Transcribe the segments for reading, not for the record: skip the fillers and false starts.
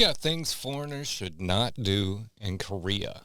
got things foreigners should not do in Korea.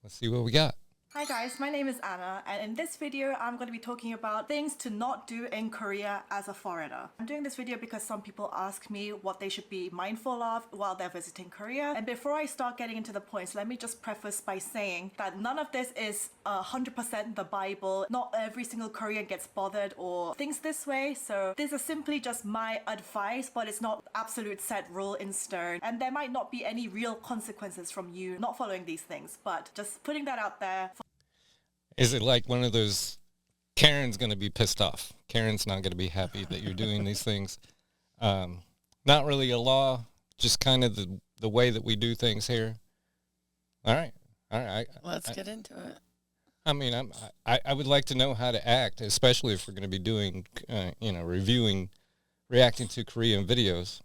Let's see what we got. Hi guys, my name is Anna, and in this video I'm going to be talking about things to not do in Korea as a foreigner. I'm doing this video because some people ask me what they should be mindful of while they're visiting Korea. And before I start getting into the points, let me just preface by saying that none of this is 100% the Bible. Not every single Korean gets bothered or thinks this way, so this is simply just my advice, but it's not absolute set rule in stone. And there might not be any real consequences from you not following these things, but just putting that out there. Is it like one of those, Karen's going to be pissed off. Karen's not going to be happy that you're doing these things. Not really a law, just kind of the way that we do things here. All right. Let's get into it. I mean, I would like to know how to act, especially if we're going to be doing, reacting to Korean videos.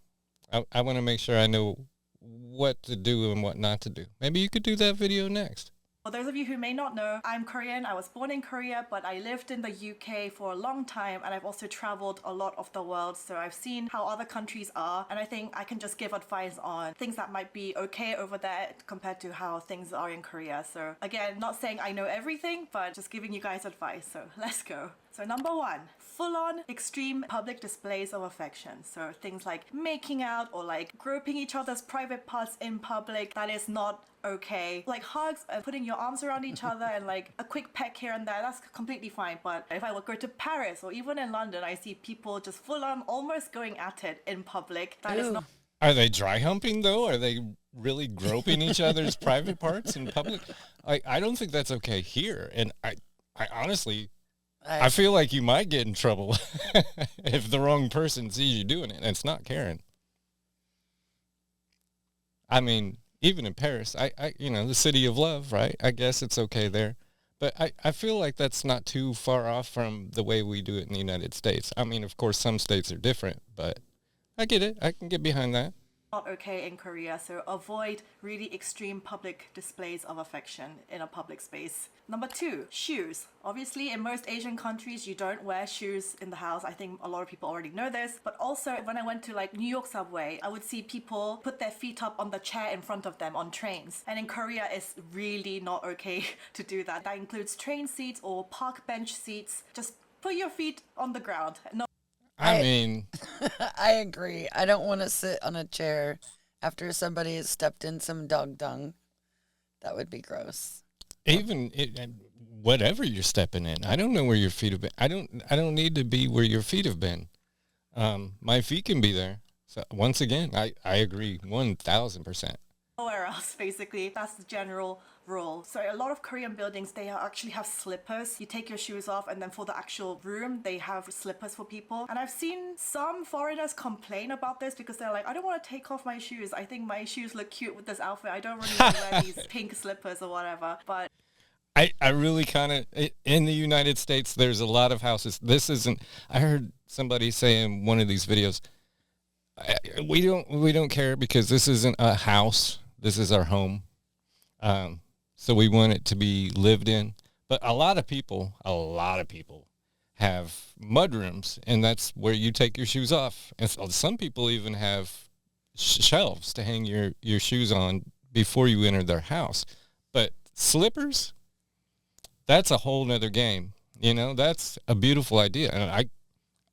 I want to make sure I know what to do and what not to do. Maybe you could do that video next. For those of you who may not know, I'm Korean. I was born in Korea, but I lived in the UK for a long time, and I've also traveled a lot of the world, so I've seen how other countries are, and I think I can just give advice on things that might be okay over there compared to how things are in Korea. So again, not saying I know everything, but just giving you guys advice, so let's go. So number one, full-on extreme public displays of affection. So things like making out or like groping each other's private parts in public, that is not okay. Like hugs and putting your arms around each other and like a quick peck here and there, that's completely fine. But if I would go to Paris or even in London, I see people just full-on almost going at it in public. That is not... Are they dry humping though? Are they really groping each other's private parts in public? I don't think that's okay here. And I honestly... I feel like you might get in trouble if the wrong person sees you doing it, and it's not Karen. I mean, even in Paris, the city of love, right? I guess it's okay there. But I feel like that's not too far off from the way we do it in the United States. I mean, of course, some states are different, but I get it. I can get behind that. Not okay in Korea, so avoid really extreme public displays of affection in a public space. Number two, shoes. Obviously, in most Asian countries, you don't wear shoes in the house. I think a lot of people already know this. But also, when I went to like New York subway, I would see people put their feet up on the chair in front of them on trains. And in Korea, it's really not okay to do that. That includes train seats or park bench seats. Just put your feet on the ground. No. I mean, I agree. I don't want to sit on a chair after somebody has stepped in some dog dung. That would be gross. Even whatever you're stepping in, I don't know where your feet have been. I don't need to be where your feet have been. My feet can be there. So once again, I agree 1,000%. Nowhere else, basically. That's the general rule. So a lot of Korean buildings, they actually have slippers. You take your shoes off, and then for the actual room, they have slippers for people. And I've seen some foreigners complain about this because they're like, I don't want to take off my shoes. I think my shoes look cute with this outfit. I don't really want to wear these pink slippers or whatever. But I really kind of, in the United States, there's a lot of houses. I heard somebody say in one of these videos, we don't care because this isn't a house. This is our home. So we want it to be lived in. But a lot of people have mudrooms, and that's where you take your shoes off. And some people even have shelves to hang your shoes on before you enter their house. But slippers, that's a whole nother game. That's a beautiful idea. And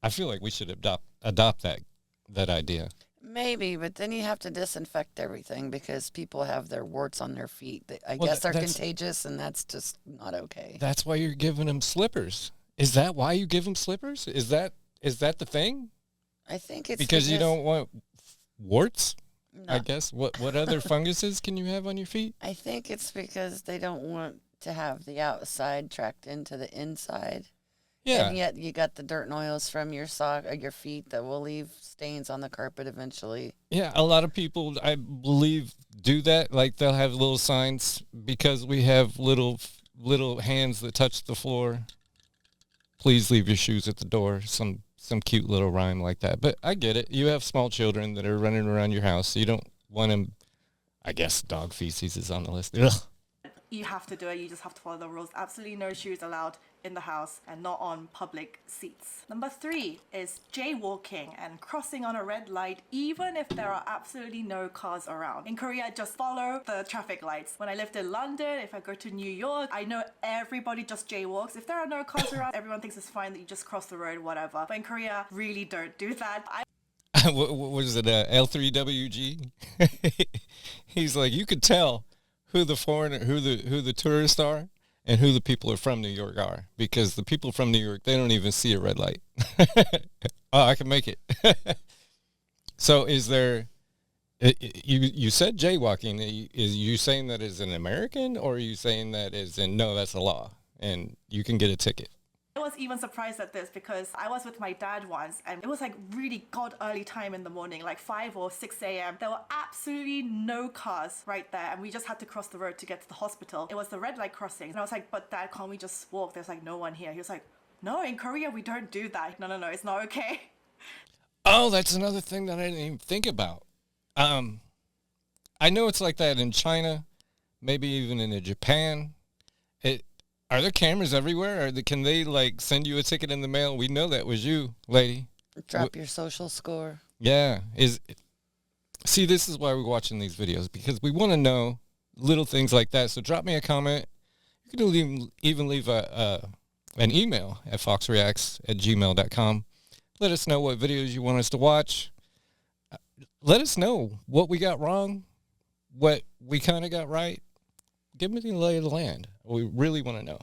I feel like we should adopt that idea. Maybe, but then you have to disinfect everything because people have their warts on their feet that I guess are contagious, and that's just not okay. That's why you're giving them slippers. Is that why you give them slippers? Is that the thing? I think it's because you don't want warts. No. I guess. What other funguses can you have on your feet? I think it's because they don't want to have the outside tracked into the inside. Yeah. And yet you got the dirt and oils from your sock or your feet that will leave stains on the carpet eventually. Yeah, a lot of people, I believe, do that. Like they'll have little signs because we have little hands that touch the floor. Please leave your shoes at the door. Some cute little rhyme like that. But I get it. You have small children that are running around your house, so you don't want them. I guess dog feces is on the list. Ugh. You have to do it. You just have to follow the rules. Absolutely no shoes allowed in the house and not on public seats. Number 3 is jaywalking and crossing on a red light even if there are absolutely no cars around. In Korea, just follow the traffic lights. When I lived in London, if I go to New York, I know everybody just jaywalks. If there are no cars around, everyone thinks it's fine that you just cross the road, whatever. But in Korea, really don't do that. What was it, L3WG? He's like, you could tell who the foreigner, who the tourists are, and who the people are from New York are, because the people from New York, they don't even see a red light. Oh, I can make it. So is there, you said jaywalking, is you saying that is an American, or are you saying that is in, no, that's a law and you can get a ticket? I was even surprised at this because I was with my dad once and it was like really god early time in the morning, like 5 or 6 a.m. There were absolutely no cars right there and we just had to cross the road to get to the hospital. It was the red light crossing. And I was like, but Dad, can't we just walk? There's like no one here. He was like, no, in Korea we don't do that. No, it's not okay. Oh, that's another thing that I didn't even think about. I know it's like that in China, maybe even in Japan. Are there cameras everywhere? Can they like send you a ticket in the mail? We know that was you, lady. Drop your social score. Yeah. See, this is why we're watching these videos, because we want to know little things like that. So drop me a comment. You can even leave an email at foxreacts@gmail.com. Let us know what videos you want us to watch. Let us know what we got wrong, what we kind of got right. Give me the lay of the land. We really want to know.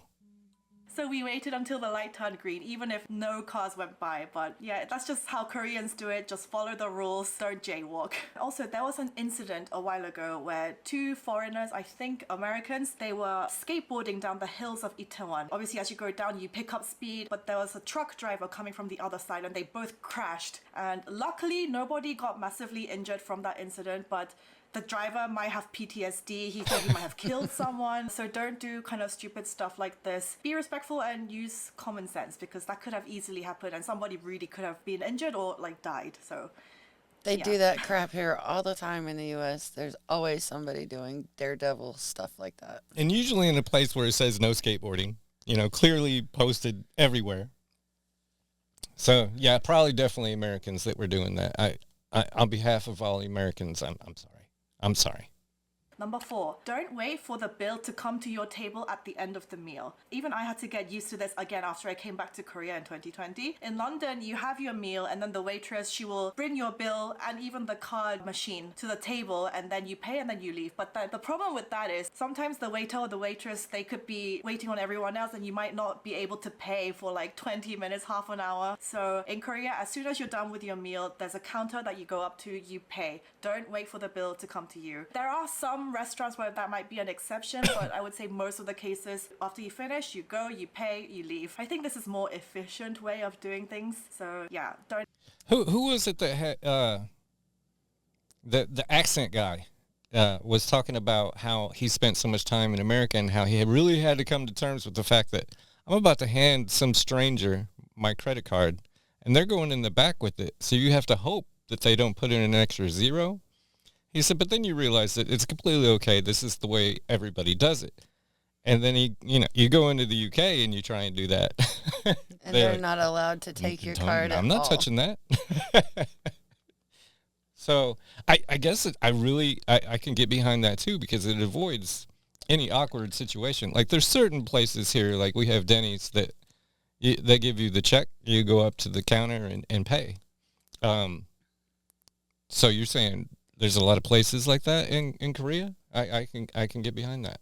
So we waited until the light turned green, even if no cars went by. But yeah, that's just how Koreans do it. Just follow the rules, don't jaywalk. Also, there was an incident a while ago where 2 foreigners, I think Americans, they were skateboarding down the hills of Itaewon. Obviously, as you go down, you pick up speed, but there was a truck driver coming from the other side and they both crashed. And luckily, nobody got massively injured from that incident, but the driver might have PTSD. He thought he might have killed someone. So don't do kind of stupid stuff like this. Be respectful and use common sense, because that could have easily happened and somebody really could have been injured or like died. So they do that crap here all the time in the U.S. There's always somebody doing daredevil stuff like that. And usually in a place where it says no skateboarding, clearly posted everywhere. So yeah, probably definitely Americans that were doing that. I on behalf of all the Americans, I'm sorry. I'm sorry. Number 4, don't wait for the bill to come to your table at the end of the meal. Even I had to get used to this again after I came back to Korea in 2020. In London, you have your meal and then the waitress, she will bring your bill and even the card machine to the table and then you pay and then you leave. But the problem with that is sometimes the waiter or the waitress, they could be waiting on everyone else and you might not be able to pay for like 20 minutes, half an hour. So in Korea, as soon as you're done with your meal, there's a counter that you go up to, you pay. Don't wait for the bill to come to you. There are some restaurants where that might be an exception, but I would say most of the cases, after you finish, you go, you pay, you leave. I think this is more efficient way of doing things. So yeah, don't. Who was it that had the accent guy was talking about how he spent so much time in America and how he had really had to come to terms with the fact that I'm about to hand some stranger my credit card and they're going in the back with it. So you have to hope that they don't put in an extra zero. He said, but then you realize that it's completely okay. This is the way everybody does it. And then you go into the UK and you try and do that. And they're not allowed to take your card at all. I'm not touching that. So I guess I can get behind that too, because it avoids any awkward situation. Like there's certain places here, like we have Denny's that they give you the check. You go up to the counter and pay. So you're saying there's a lot of places like that in Korea? I can get behind that.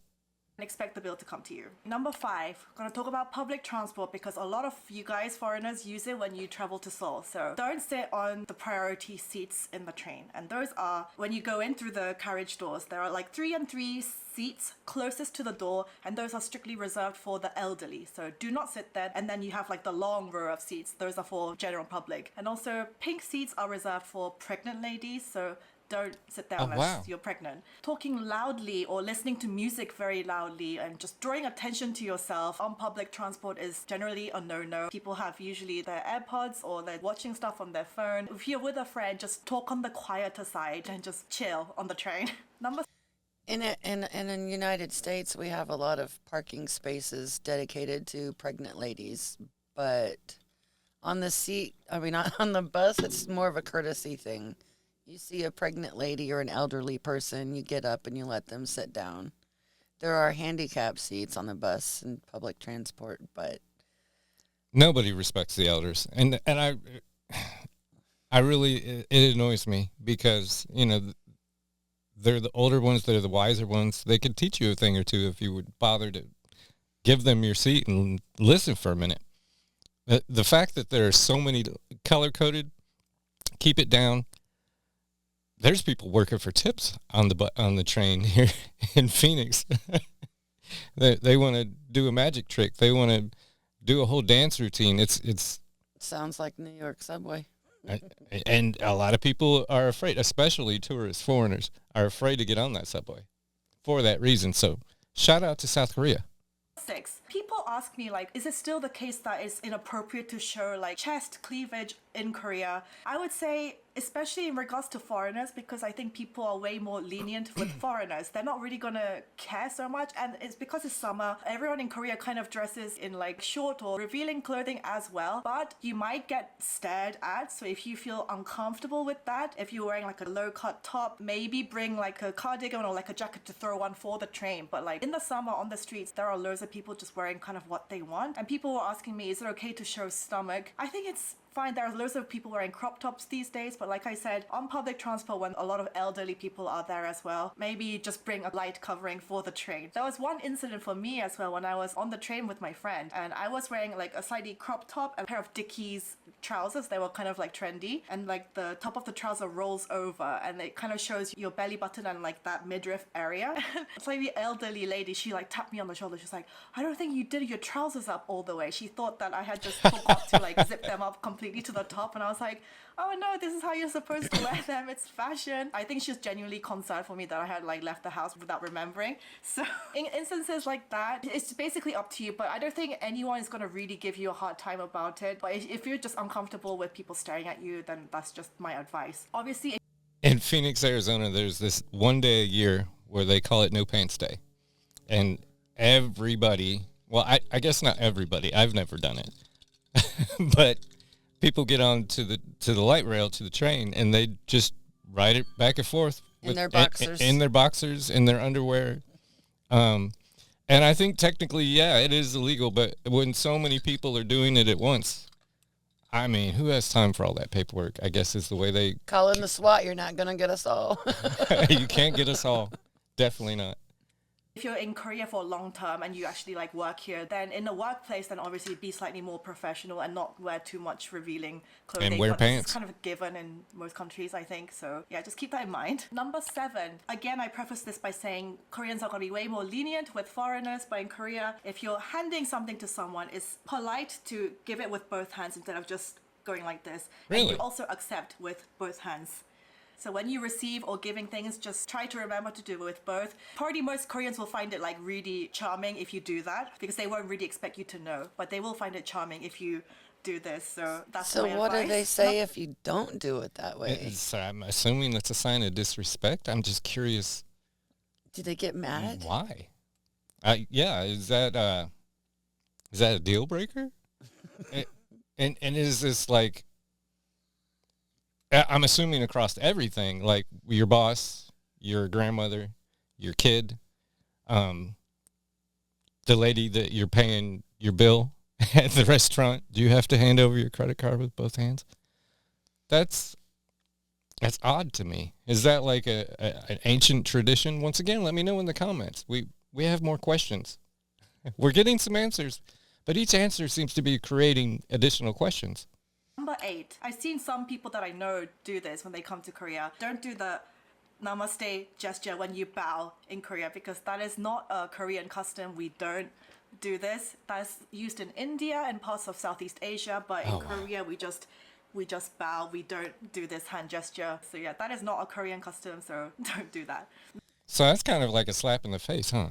Expect the bill to come to you. Number 5, I'm gonna talk about public transport because a lot of you guys, foreigners, use it when you travel to Seoul. So don't sit on the priority seats in the train. And those are, when you go in through the carriage doors, there are like 3 and 3 seats closest to the door, and those are strictly reserved for the elderly. So do not sit there. And then you have like the long row of seats. Those are for general public. And also pink seats are reserved for pregnant ladies. So don't sit there unless you're pregnant. Talking loudly or listening to music very loudly and just drawing attention to yourself on public transport is generally a no-no. People have usually their AirPods or they're watching stuff on their phone. If you're with a friend, just talk on the quieter side and just chill on the train. In the United States, we have a lot of parking spaces dedicated to pregnant ladies, but on the seat, I mean, on the bus, it's more of a courtesy thing. You see a pregnant lady or an elderly person, you get up and you let them sit down. There are handicap seats on the bus and public transport, but Nobody respects the elders, and I really it annoys me because they're the older ones, they're the wiser ones. They could teach you a thing or two if you would bother to give them your seat and listen for a minute. The fact that there are so many color coded, keep it down. There's people working for tips on the train here in Phoenix. They want to do a magic trick. They want to do a whole dance routine. It's sounds like New York subway. and a lot of people are afraid, especially tourists, foreigners, are afraid to get on that subway for that reason. So shout out to South Korea. 6. People ask me, like, is it still the case that it's inappropriate to show, like, chest cleavage in Korea? I would say, especially in regards to foreigners, because I think people are way more lenient with foreigners. They're not really gonna care so much, and it's because it's summer. Everyone in Korea kind of dresses in, like, short or revealing clothing as well, but you might get stared at. So if you feel uncomfortable with that, if you're wearing, like, a low-cut top, maybe bring, like, a cardigan or, like, a jacket to throw on for the train. But, like, in the summer on the streets, there are loads of people just wearing kind of what they want, and people were asking me, is it okay to show stomach? I think it's fine. There are loads of people wearing crop tops these days, but like I said, on public transport when a lot of elderly people are there as well, maybe just bring a light covering for the train. There was one incident for me as well when I was on the train with my friend, and I was wearing like a slightly crop top and a pair of Dickies trousers. They were kind of like trendy, and like the top of the trouser rolls over and it kind of shows your belly button and like that midriff area. A slightly elderly lady, she like tapped me on the shoulder. She's like, I don't think you did your trousers up all the way. She thought that I had just forgot to like zip them up completely to the top, and I was like, oh no, this is how you're supposed to wear them. It's fashion. I think she was genuinely concerned for me that I had like left the house without remembering. So in instances like that, it's basically up to you, but I don't think anyone is going to really give you a hard time about it. But if you're just uncomfortable with people staring at you, then that's just my advice. Obviously, In Phoenix, Arizona, there's this one day a year where they call it No Pants Day. And everybody, well, I guess not everybody, I've never done it, but people get on to the light rail to the train and they just ride it back and forth In their boxers. in their underwear. And I think technically, yeah, it is illegal, but when so many people are doing it at once, I mean, who has time for all that paperwork? I guess is the way they Call in the SWAT. You're not gonna get us all. You can't get us all. Definitely not. if you're in Korea for a long term and you actually like work here, then in the workplace, then obviously be slightly more professional and not wear too much revealing clothing. And wear But pants. It's kind of a given in most countries, I think. So yeah, just keep that in mind. Number 7. Again, I preface this by saying Koreans are going to be way more lenient with foreigners, but in Korea, if you're handing something to someone, it's polite to give it with both hands instead of just going like this. Really? And you also accept with both hands. So when you receive or giving things, just try to remember to do it with both. Probably most Koreans will find it like really charming if you do that because they won't really expect you to know, but they will find it charming if you do this. So that's So my what advice. do they say if you don't do it that way? I'm assuming that's a sign of disrespect. I'm just curious Do they get mad? why. Yeah, is that a deal breaker? and is this like? I'm assuming across everything, like your boss, your grandmother, your kid, the lady that you're paying your bill at the restaurant. Do you have to hand over your credit card with both hands? That's odd to me. Is that like an ancient tradition? Once again, let me know in the comments. We have more questions. We're getting some answers, but each answer seems to be creating additional questions. Number 8. I've seen some people that I know do this when they come to Korea. Don't do the Namaste gesture when you bow in Korea because that is not a Korean custom. We don't do this. That's used in India and parts of Southeast Asia, but in Korea we just bow. We don't do this hand gesture. So yeah, that is not a Korean custom, so don't do that. So that's kind of like a slap in the face, huh?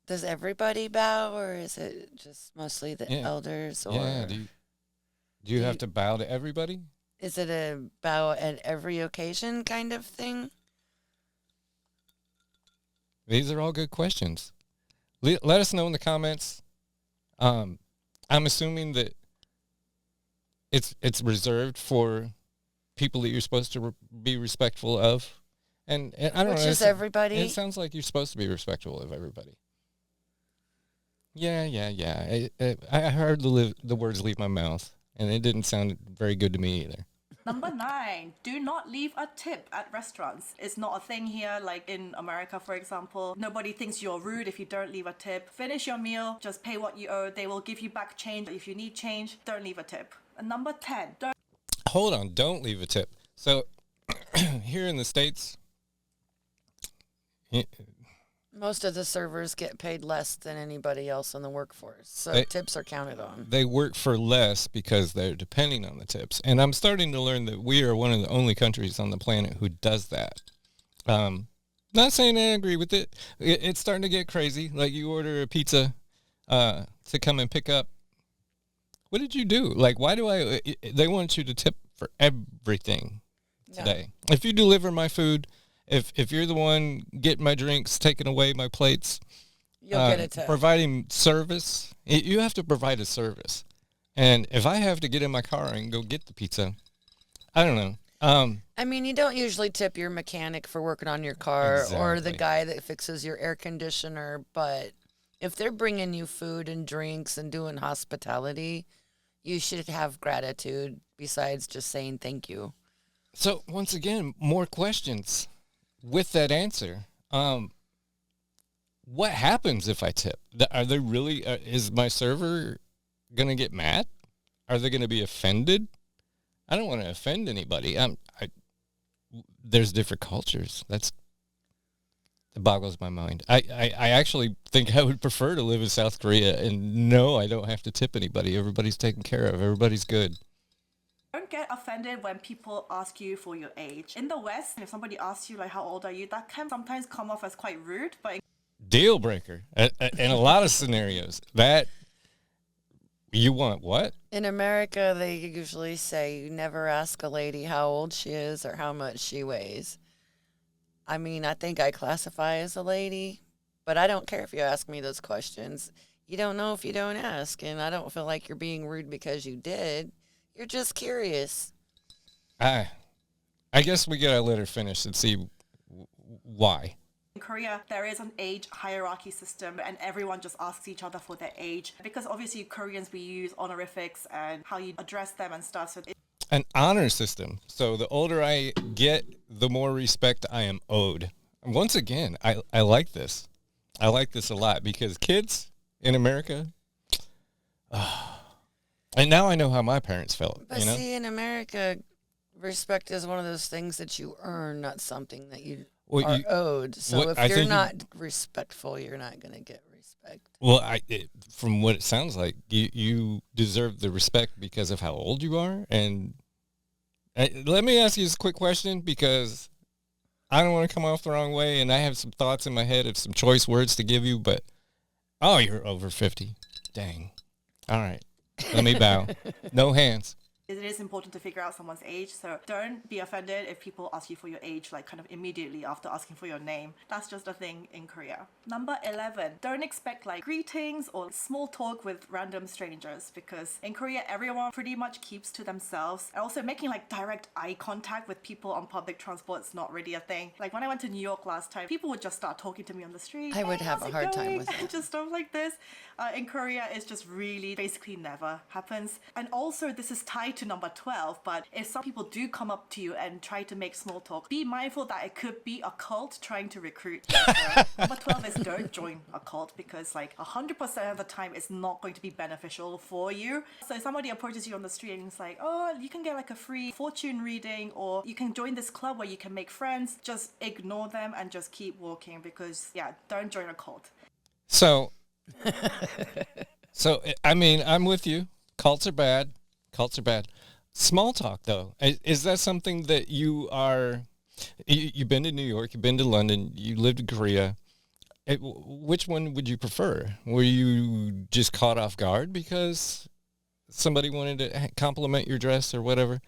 Does everybody bow, or is it just mostly the Yeah. elders? Or Yeah. Do you have to bow to everybody? is it a bow at every occasion kind of thing? These are all good questions. Let us know in the comments. I'm assuming that it's reserved for people that you're supposed to be respectful of, and I don't know. Which is everybody. It sounds like you're supposed to be respectful of everybody. Yeah. I heard the words leave my mouth, and it didn't sound very good to me either. Number 9, do not leave a tip at restaurants. It's not a thing here, like in America, for example. Nobody thinks you're rude if you don't leave a tip. Finish your meal, just pay what you owe. They will give you back change. If you need change, don't leave a tip. And number 10, Hold on, don't leave a tip. So here in the States, Most of the servers get paid less than anybody else in the workforce, so tips are counted on. They work for less because they're depending on the tips. And I'm starting to learn that we are one of the only countries on the planet who does that. Not saying I agree with it. It's starting to get crazy. Like, you order a pizza to come and pick up. What did you do? Like, why do they want you to tip for everything today. Yeah. If you deliver my food, if you're the one getting my drinks, taking away my plates, you'll get a tip. Providing service, you have to provide a service. And if I have to get in my car and go get the pizza, I don't know. I mean, you don't usually tip your mechanic for working on your car or the guy that fixes your air conditioner, but if they're bringing you food and drinks and doing hospitality, you should have gratitude besides just saying thank you. So, once again, more questions with that answer. What happens if I tip? Are they really, is my server going to get mad? Are they going to be offended? I don't want to offend anybody. There's different cultures. That boggles my mind. I actually think I would prefer to live in South Korea and no, I don't have to tip anybody. Everybody's taken care of. Everybody's good. Don't get offended when people ask you for your age. In the West, if somebody asks you, like, how old are you, that can sometimes come off as quite rude, but... Deal breaker. In a lot of scenarios. That, you want what? In America, they usually say you never ask a lady how old she is or how much she weighs. I mean, I think I classify as a lady, but I don't care if you ask me those questions. You don't know if you don't ask, and I don't feel like you're being rude because you did. You're just curious. I guess we gotta let her finish and see why. In Korea, there is an age hierarchy system and everyone just asks each other for their age. Because obviously Koreans, we use honorifics and how you address them and stuff. So an honor system. So the older I get, the more respect I am owed. And once again, I like this. I like this a lot because kids in America... And now I know how my parents felt. But see, in America, respect is one of those things that you earn, not something that you are owed. So if you're not respectful, you're not going to get respect. Well, from what it sounds like, you deserve the respect because of how old you are. And let me ask you this quick question because I don't want to come off the wrong way, and I have some thoughts in my head of some choice words to give you, but, you're over 50. Dang. All right. Let me bow. No hands. It is important to figure out someone's age, so don't be offended if people ask you for your age, like kind of immediately after asking for your name. That's just a thing in Korea. Number 11, don't expect like greetings or small talk with random strangers because in Korea, everyone pretty much keeps to themselves. And also making like direct eye contact with people on public transport is not really a thing. Like when I went to New York last time, people would just start talking to me on the street. I would have a hard time with it. Just stuff like this. In Korea, it's just really basically never happens. And also this is tied to number 12, but if some people do come up to you and try to make small talk, be mindful that it could be a cult trying to recruit you. So number 12 is don't join a cult because like 100% of the time it's not going to be beneficial for you. So if somebody approaches you on the street and it's like, oh, you can get like a free fortune reading or you can join this club where you can make friends, just ignore them and just keep walking because don't join a cult. So I mean, I'm with you. Cults are bad. Small talk, though, is that something that you've been to New York, you've been to London, you lived in Korea. Which one would you prefer? Were you just caught off guard because somebody wanted to compliment your dress or whatever?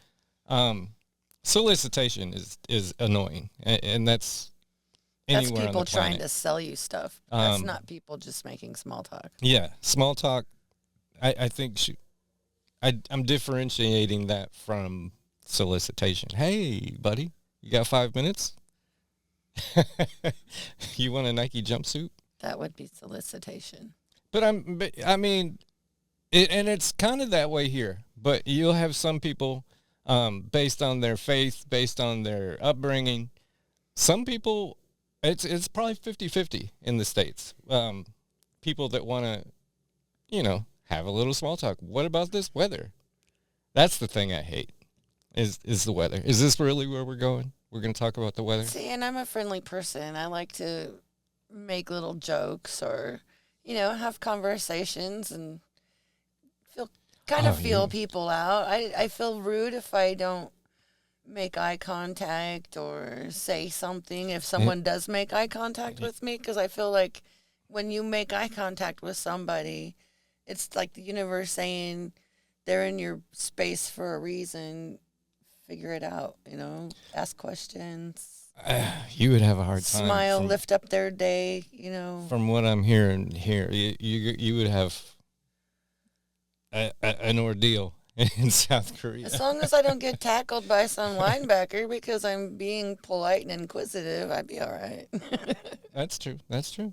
Solicitation is annoying, and that's That's anywhere on people the trying planet. to sell you stuff. That's Um, not people just making small talk. yeah, small talk. I think I'm differentiating that from solicitation. Hey, buddy, you got 5 minutes? You want a Nike jumpsuit? That would be solicitation. But I mean, and it's kind of that way here. But you'll have some people, based on their faith, based on their upbringing. Some people, it's probably 50-50 in the States. People that want to, have a little small talk. What about this weather? That's the thing I hate. Is the weather? Is this really where we're going? We're going to talk about the weather? See, and I'm a friendly person. I like to make little jokes or, have conversations and feel people out. I feel rude if I don't make eye contact or say something if someone does make eye contact with me, because I feel like when you make eye contact with somebody, it's like the universe saying they're in your space for a reason. Figure it out, ask questions. You would have a hard time. Smile, lift up their day, From what I'm hearing here, you would have an ordeal in South Korea. As long as I don't get tackled by some linebacker because I'm being polite and inquisitive, I'd be all right. That's true. That's true.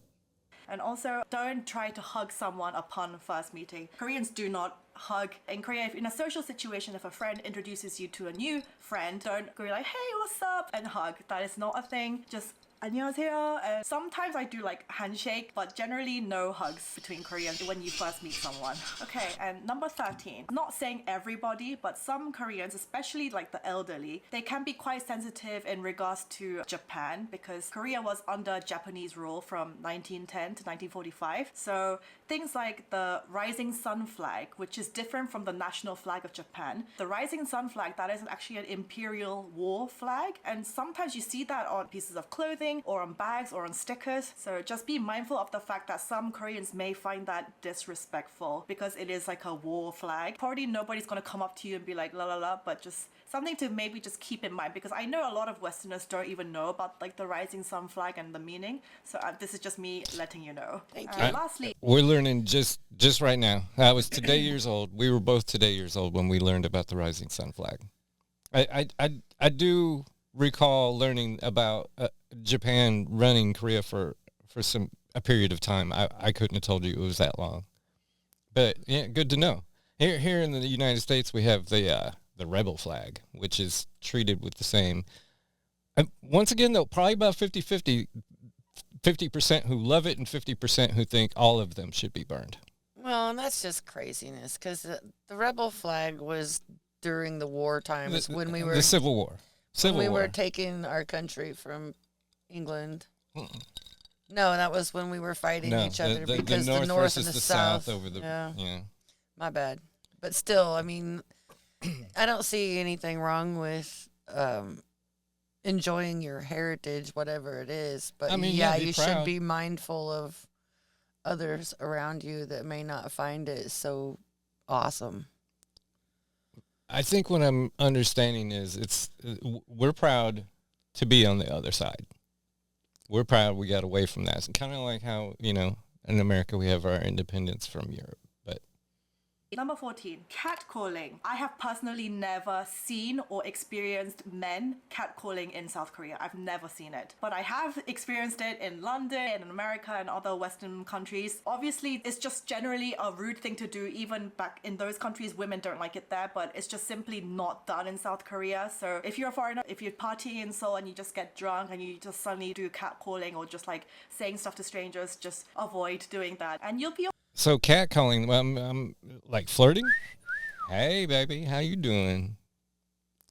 And also, don't try to hug someone upon first meeting. Koreans do not hug. In Korea, if in a social situation, if a friend introduces you to a new friend, don't go like, hey, what's up? And hug. That is not a thing. Just 안녕하세요. And sometimes I do like handshake, but generally no hugs between Koreans when you first meet someone. Okay, and number 13. Not saying everybody, but some Koreans, especially like the elderly, they can be quite sensitive in regards to Japan because Korea was under Japanese rule from 1910 to 1945. So things like the rising sun flag, which is different from the national flag of Japan. The rising sun flag, that is actually an imperial war flag. And sometimes you see that on pieces of clothing or on bags or on stickers. So just be mindful of the fact that some Koreans may find that disrespectful because it is like a war flag. Probably nobody's going to come up to you and be like la la la, but just something to maybe just keep in mind, because I know a lot of Westerners don't even know about like the rising sun flag and the meaning. So this is just me letting you know. Thank you. Lastly, we're learning just right now. I was today years old. We were both today years old when we learned about the rising sun flag. I do recall learning about Japan running Korea for a period of time. I couldn't have told you it was that long, but yeah, good to know. Here in the United States, we have the rebel flag, which is treated with the same. Once again, though, probably about 50-50, 50% who love it and 50% who think all of them should be burned. Well, and that's just craziness because the rebel flag was during the war times when we were the Civil War. We were taking our country from England. No, that was when we were fighting each other because the North and the South over the yeah. My bad. But still, I mean, I don't see anything wrong with enjoying your heritage, whatever it is. But I mean, you proud. should be mindful of others around you that may not find it so awesome. I think what I'm understanding is we're proud to be on the other side. We're proud we got away from that. It's kind of like how, in America we have our independence from Europe. But number 14, catcalling. I have personally never seen or experienced men catcalling in South Korea. I've never seen it. But I have experienced it in London, in America, and other Western countries. Obviously, it's just generally a rude thing to do. Even back in those countries, women don't like it there, but it's just simply not done in South Korea. So if you're a foreigner, if you party in Seoul and you just get drunk and you just suddenly do catcalling or just like saying stuff to strangers, just avoid doing that. And you'll be so catcalling, like flirting. Hey, baby, how you doing?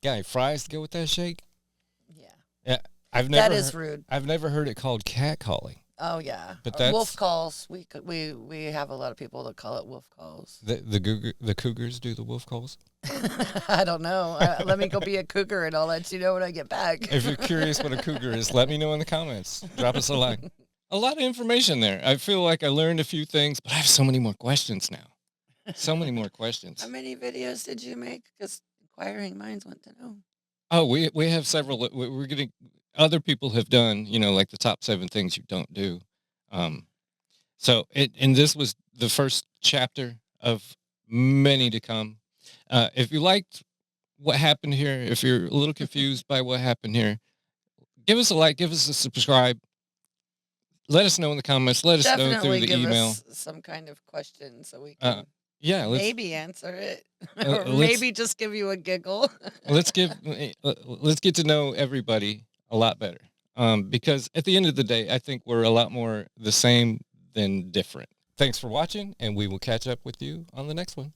Got any fries to go with that shake? Yeah. That is rude. I've never heard it called catcalling. Oh yeah, but that's wolf calls. We have a lot of people that call it wolf calls. The cougars do the wolf calls. I don't know. Let me go be a cougar and I'll let you know when I get back. If you're curious what a cougar is, let me know in the comments. Drop us a line. A lot of information there. I feel like I learned a few things, but I have so many more questions now. So many more questions. How many videos did you make? Because inquiring minds want to know. Oh, we have several. We're getting other people have done, like the top 7 things you don't do. And this was the first chapter of many to come. If you liked what happened here, if you're a little confused by what happened here, give us a like, give us a subscribe. Let us know in the comments. Let us know through Definitely the give email. us some kind of question so we can Yeah, maybe answer it, or let's- maybe just give you a giggle. let's get to know everybody a lot better. Because at the end of the day, I think we're a lot more the same than different. Thanks for watching, and we will catch up with you on the next one.